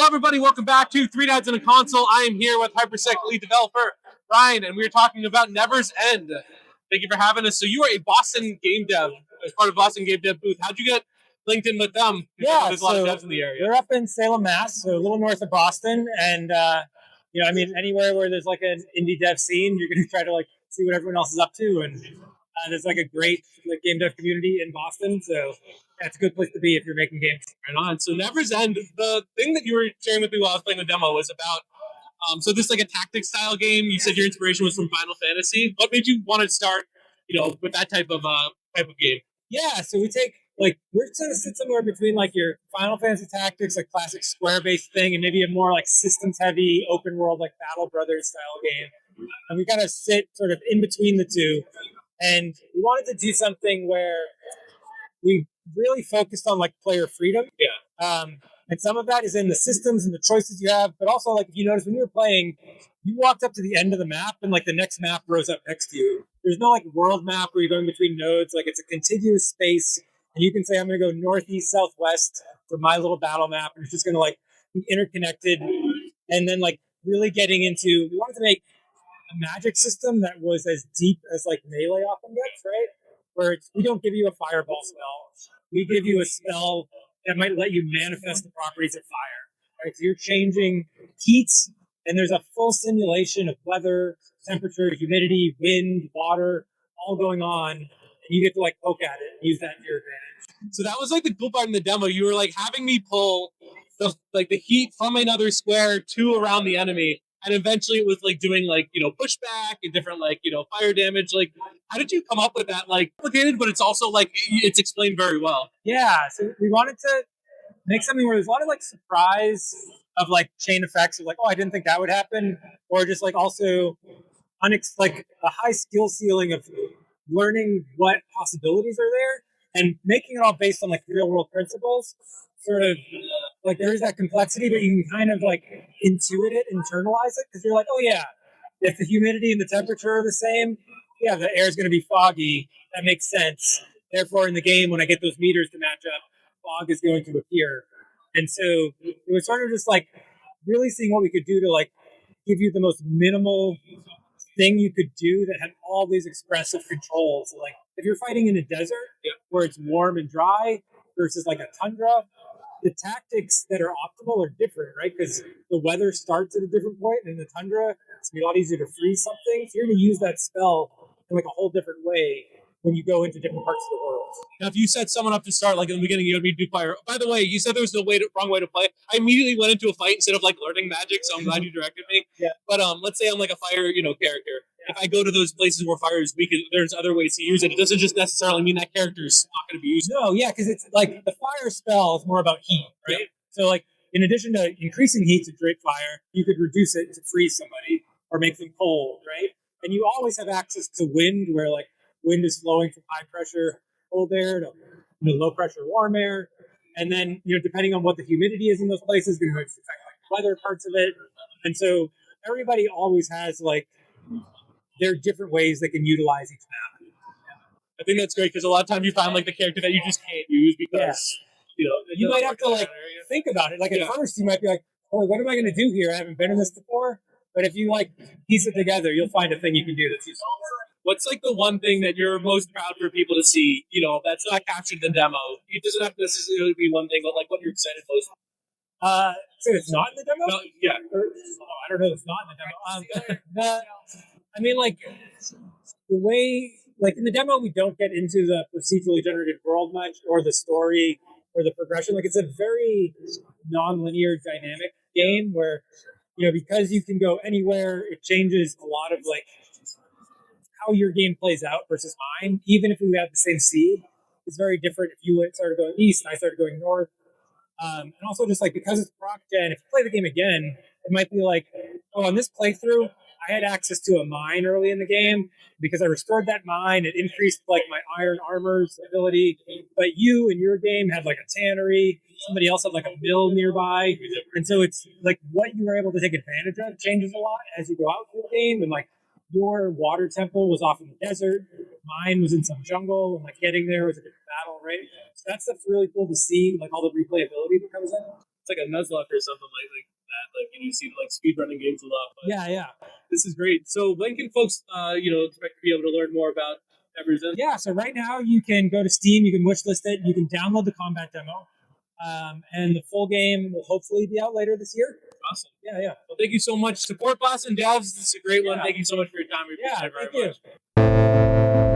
everybody? Welcome back to Three Dads and a Console. I am here with Hypersec lead developer Ryan, and we are talking about Never's End. Thank you for having us. So you are a Boston game dev, as part of Boston Game Dev booth. How'd you get linked in with them? There's a lot of devs in the area. We're up in Salem, Mass, so a little north of Boston, and anywhere where there's like an indie dev scene, you're going to try to see what everyone else is up to, and there's a great game dev community in Boston, so it's a good place to be if you're making games. Right on. So Never's End, the thing that you were sharing with me while I was playing the demo was about, so this is a tactic style game. You said your inspiration was from Final Fantasy. What made you want to start, with that type of game? Yeah, so we take we're trying to sit somewhere between your Final Fantasy Tactics, classic square-based thing, and maybe a more systems-heavy, open-world Battle Brothers style game. And we kind of sit sort of in between the two. And we wanted to do something where we really focused on player freedom. Yeah. And some of that is in the systems and the choices you have, but also if you notice when you were playing, you walked up to the end of the map and the next map rose up next to you. There's no world map where you're going between nodes. It's a contiguous space, and you can say I'm going to go northeast, southwest for my little battle map, and it's just going to be interconnected. And then really getting into, we wanted to make a magic system that was as deep as Melee often gets, right? Where we don't give you a fireball spell. We give you a spell that might let you manifest the properties of fire, right? So you're changing heats, and there's a full simulation of weather, temperature, humidity, wind, water, all going on, and you get to poke at it and use that to your advantage. So that was the cool part in the demo. You were having me pull the heat from another square to around the enemy, and eventually it was doing pushback and different fire damage. How did you come up with that? Complicated, but it's also it's explained very well. Yeah, so we wanted to make something where there's a lot of surprise of chain effects of oh, I didn't think that would happen, or just also a high skill ceiling of learning what possibilities are there and making it all based on real world principles. Sort of there is that complexity, but you can kind of intuit it, internalize it, because you're oh yeah, if the humidity and the temperature are the same, yeah, the air is going to be foggy. That makes sense. Therefore, in the game, when I get those meters to match up, fog is going to appear. And so it was sort of just really seeing what we could do to give you the most minimal thing you could do that had all these expressive controls. If you're fighting in a desert where it's warm and dry versus a tundra, the tactics that are optimal are different, right? Because the weather starts at a different point, and in the tundra, it's going to be a lot easier to freeze something. So you're going to use that spell in a whole different way when you go into different parts of the world. Now, if you set someone up to start, in the beginning, you had me do fire. By the way, you said there was no wrong way to play. I immediately went into a fight instead of learning magic, so I'm glad you directed me. Yeah. But let's say I'm a fire, character. Yeah. If I go to those places where fire is weak, there's other ways to use it. It doesn't just necessarily mean that character is not going to be used. No, yeah, because it's the fire spell is more about heat, right? Yeah. So in addition to increasing heat to create fire, you could reduce it to freeze somebody or make them cold, right? And you always have access to wind, where wind is flowing from high pressure cold air to low pressure warm air, and then depending on what the humidity is in those places, going to affect weather parts of it. And so everybody always has their different ways they can utilize each map. I think that's great, because a lot of times you find the character that you just can't use because you might have to think about it. At first you might be oh, what am I going to do here? I haven't been in this before. But if you piece it together, you'll find a thing you can do that's useful. What's the one thing that you're most proud for people to see, that's not captured in the demo? It doesn't have to necessarily be one thing, but what you're excited most for. So it's not in the demo? No, yeah. I don't know if it's not in the demo. The way, in the demo, we don't get into the procedurally generated world much, or the story, or the progression. It's a very non-linear, dynamic game where, because you can go anywhere, it changes a lot of how your game plays out versus mine. Even if we have the same seed, it's very different if you started going east and I started going north. And also just because it's proc gen, if you play the game again, it might be oh, on this playthrough, I had access to a mine early in the game. Because I restored that mine, it increased my iron armor's ability. But you in your game had a tannery. Somebody else had a mill nearby. And so it's what you were able to take advantage of changes a lot as you go out through the game. And your water temple was off in the desert. Mine was in some jungle, and getting there was a different battle, right? So that stuff's really cool to see, all the replayability that comes in. it's like a Nuzlocke or something like that. Like you see like speedrunning games a lot. But Yeah. this is great. So when can folks, expect to be able to learn more about everything? Yeah, so right now you can go to Steam, you can wishlist it, you can download the combat demo, and the full game will hopefully be out later this year. Awesome. Yeah. Well, thank you so much. Support Boston Devs. This is a great one. Yeah. Thank you so much for your time. We appreciate Yeah, it very thank you. much.